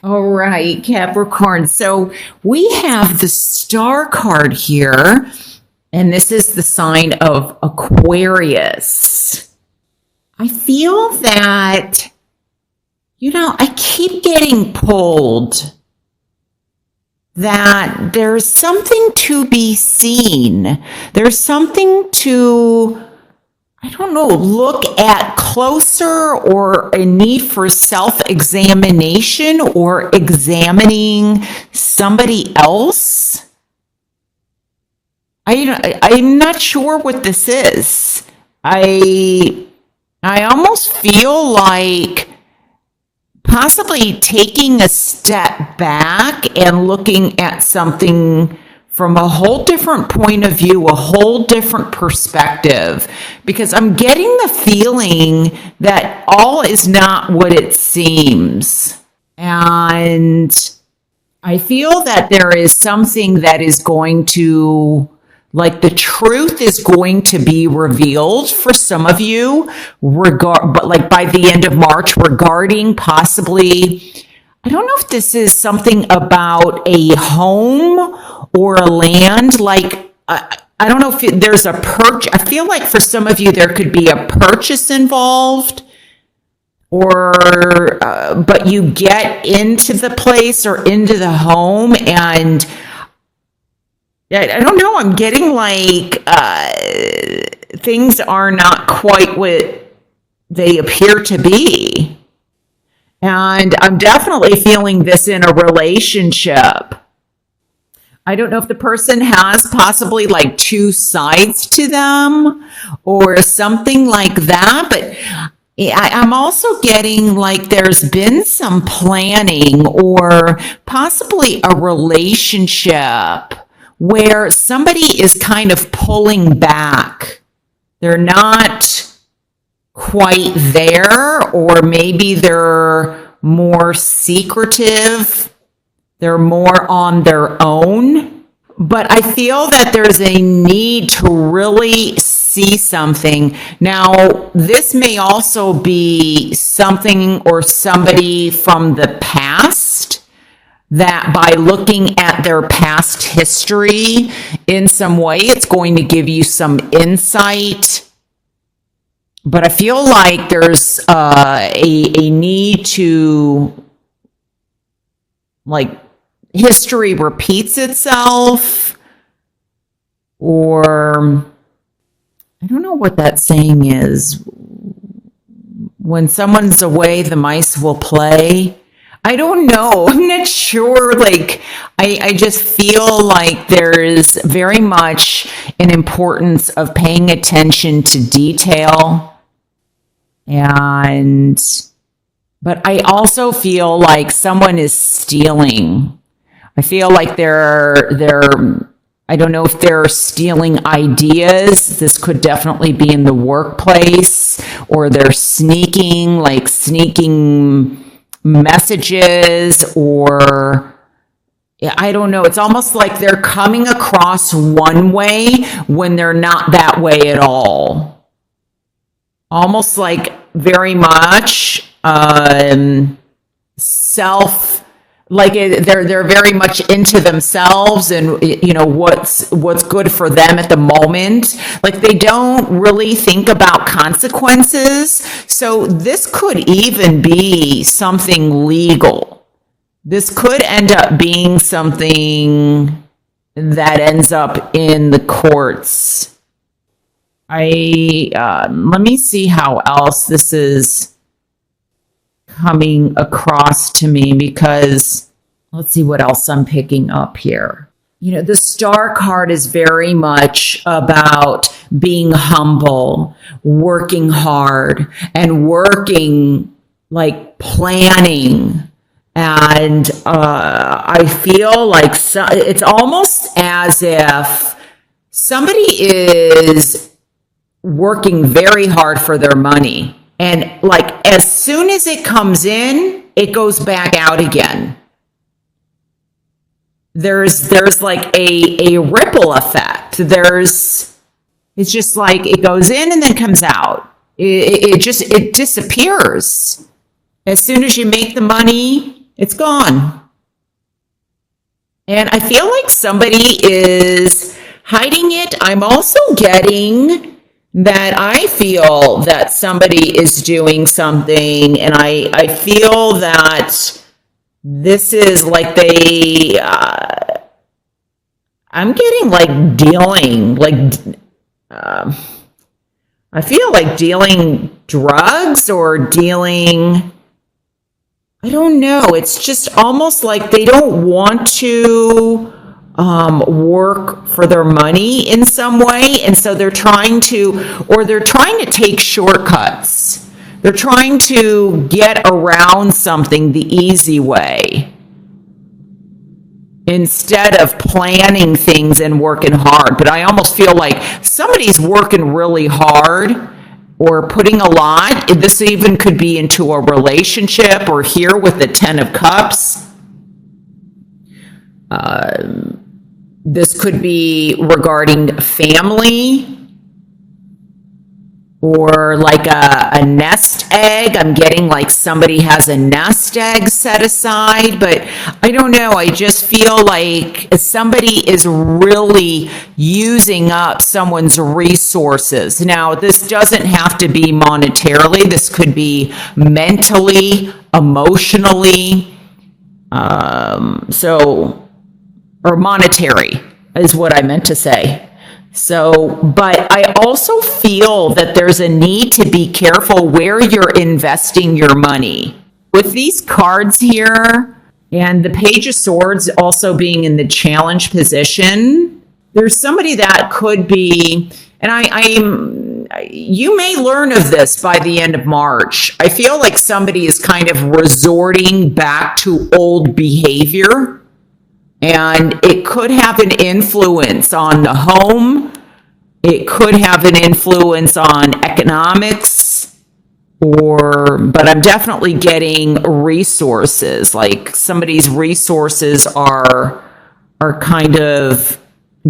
All right, Capricorn. So we have the star card here, and this is the sign of Aquarius. I feel that, I keep getting pulled that there's something to be seen. There's something to, look at closer, or a need for self-examination or examining somebody else. I'm not sure what this is. I almost feel like possibly taking a step back and looking at something from a whole different point of view, a whole different perspective, because I'm getting the feeling that all is not what it seems. And I feel that there is something that is going to, like, the truth is going to be revealed for some of you, but like by the end of March, regarding possibly, I don't know if this is something about a home or a land. Like, I don't know if there's a purchase. I feel like for some of you, there could be a purchase involved, or, but you get into the place or into the home, and I don't know, I'm getting like things are not quite what they appear to be. And I'm definitely feeling this in a relationship. I don't know if the person has possibly like two sides to them or something like that, but I'm also getting like there's been some planning or possibly a relationship where somebody is kind of pulling back. They're not quite there, or maybe they're more secretive. They're more on their own. But I feel that there's a need to really see something. Now, this may also be something or somebody from the past, that by looking at their past history in some way, it's going to give you some insight. But I feel like there's a need to, like, history repeats itself, or I don't know what that saying is. When someone's away, the mice will play. I don't know. I'm not sure. Like, I just feel like there's very much an importance of paying attention to detail. But I also feel like someone is stealing. I feel like they're I don't know if they're stealing ideas. This could definitely be in the workplace, or they're sneaking messages, or I don't know. It's almost like they're coming across one way when they're not that way at all. Almost like very much they're very much into themselves and what's good for them at the moment. Like, they don't really think about consequences. So this could even be something legal. This could end up being something that ends up in the courts. Let me see how else this is coming across to me, because let's see what else I'm picking up here. The star card is very much about being humble, working hard, and working, like, planning. And I feel like it's almost as if somebody is working very hard for their money. And like, as soon as it comes in, it goes back out again. There's like a ripple effect. It's just like it goes in and then comes out. It disappears. As soon as you make the money, It's gone. And I feel like somebody is hiding it. I'm also getting that I feel that somebody is doing something, and I feel that this is like I'm getting like dealing, I feel like dealing drugs or dealing, I don't know. It's just almost like they don't want to work for their money in some way. And so they're trying to take shortcuts. They're trying to get around something the easy way instead of planning things and working hard. But I almost feel like somebody's working really hard or putting a lot. This even could be into a relationship, or here with the Ten of Cups. This could be regarding family, or like a nest egg. I'm getting like somebody has a nest egg set aside, but I don't know. I just feel like somebody is really using up someone's resources. Now, this doesn't have to be monetarily. This could be mentally, emotionally, or monetary is what I meant to say. So, but I also feel that there's a need to be careful where you're investing your money. With these cards here, and the Page of Swords also being in the challenge position, there's somebody that could be, and you may learn of this by the end of March. I feel like somebody is kind of resorting back to old behavior. And it could have an influence on the home. It could have an influence on economics, but I'm definitely getting resources. Like somebody's resources are kind of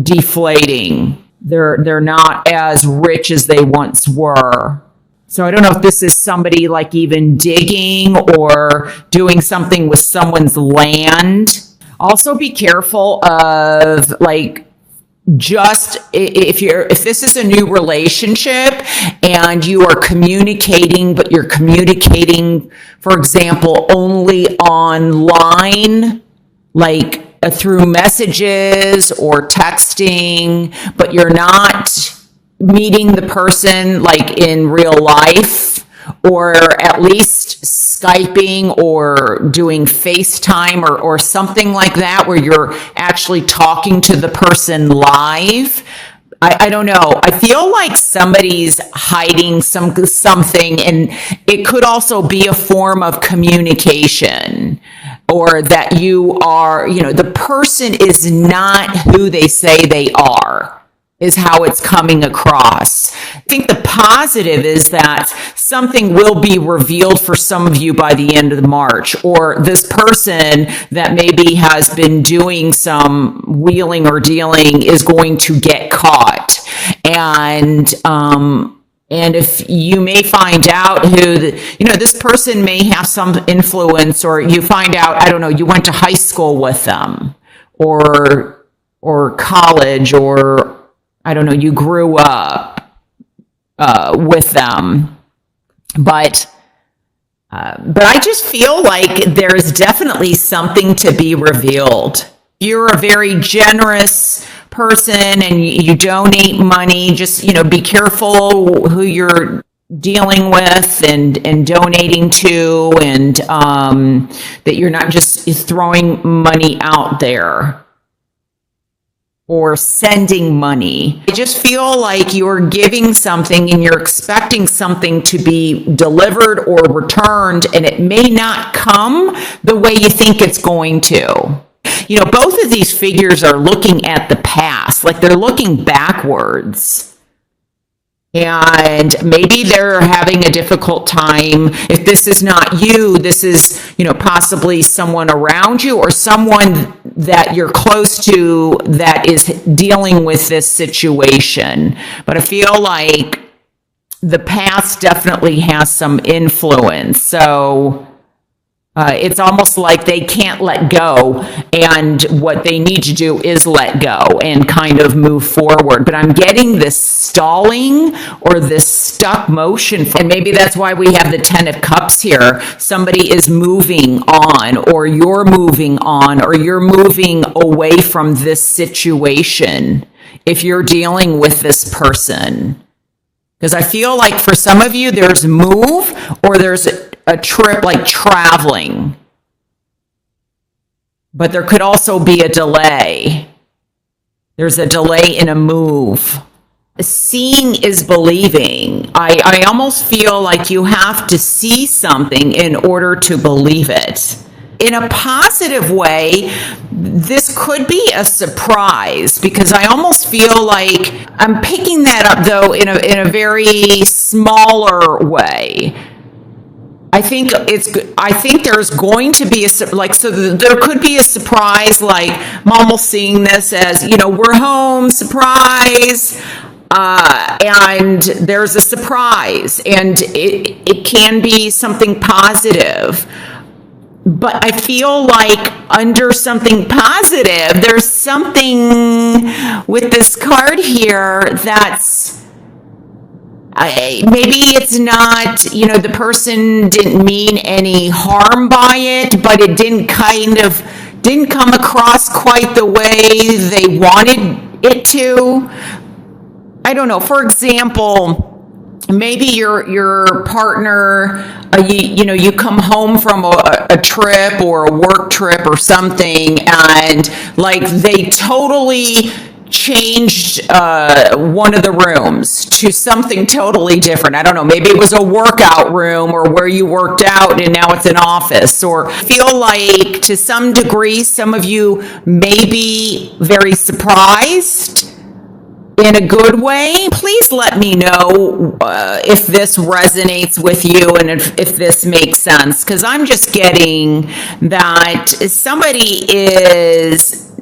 deflating. They're not as rich as they once were. So I don't know if this is somebody like even digging or doing something with someone's land. Also be careful of like, just if this is a new relationship and you are communicating, but you're communicating, for example, only online, like through messages or texting, but you're not meeting the person like in real life, or at least Skyping or doing FaceTime or something like that, where you're actually talking to the person live. I don't know. I feel like somebody's hiding something, and it could also be a form of communication, or that you are, the person is not who they say they are, is how it's coming across. I think the positive is that something will be revealed for some of you by the end of March, or this person that maybe has been doing some wheeling or dealing is going to get caught. And if you may find out this person may have some influence, or you find out, I don't know, you went to high school with them or college, or I don't know, you grew up with them, but I just feel like there's definitely something to be revealed. You're a very generous person and you donate money. Just, be careful who you're dealing with and donating to, and that you're not just throwing money out there or sending money. I just feel like you're giving something and you're expecting something to be delivered or returned, and it may not come the way you think it's going to. Both of these figures are looking at the past, like they're looking backwards. And maybe they're having a difficult time. If this is not you, this is, possibly someone around you or someone that you're close to that is dealing with this situation. But I feel like the past definitely has some influence. So It's almost like they can't let go, and what they need to do is let go and kind of move forward. But I'm getting this stalling or this stuck motion, and maybe that's why we have the Ten of Cups here. Somebody is moving on, or you're moving on, or you're moving away from this situation if you're dealing with this person. Because I feel like for some of you, there's move or there's a trip, like traveling. But there could also be a delay. There's a delay in a move. Seeing is believing. I almost feel like you have to see something in order to believe it. In a positive way, this could be a surprise, because I almost feel like I'm picking that up, though, in a very smaller way. I think there's going to be there could be a surprise, like I'm almost seeing this as, we're home, surprise. And there's a surprise, and it can be something positive. But I feel like under something positive, there's something with this card here that's maybe it's not, the person didn't mean any harm by it, but it didn't come across quite the way they wanted it to. I don't know. For example, maybe your partner, you come home from a trip or a work trip or something, and like they totally changed one of the rooms to something totally different. I don't know, maybe it was a workout room or where you worked out and now it's an office. Or feel like to some degree, some of you may be very surprised in a good way. Please let me know if this resonates with you and if this makes sense, because I'm just getting that somebody is,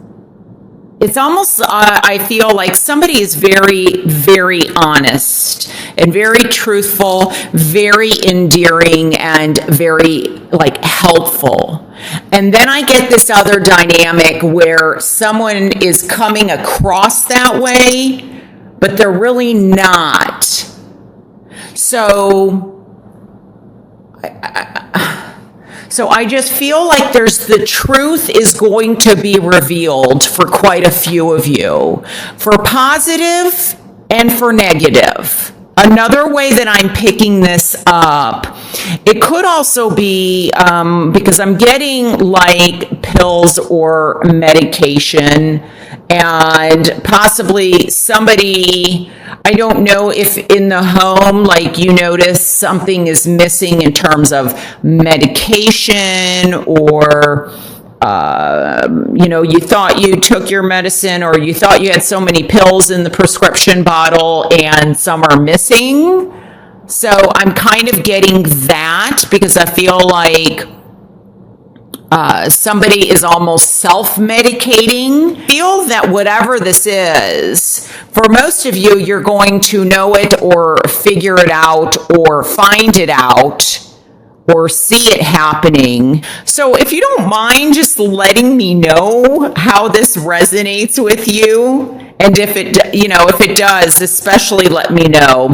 it's almost, I feel like somebody is very, very honest and very truthful, very endearing, and very helpful. And then I get this other dynamic where someone is coming across that way, but they're really not. So I just feel like the truth is going to be revealed for quite a few of you, for positive and for negative. Another way that I'm picking this up, it could also be because I'm getting like pills or medication, and possibly somebody, I don't know if in the home, like you notice something is missing in terms of medication, or you thought you took your medicine, or you thought you had so many pills in the prescription bottle and some are missing. So I'm kind of getting that, because I feel like somebody is almost self-medicating. Feel that whatever this is, for most of you, you're going to know it or figure it out or find it out or see it happening. So if you don't mind just letting me know how this resonates with you, and if it does, especially let me know.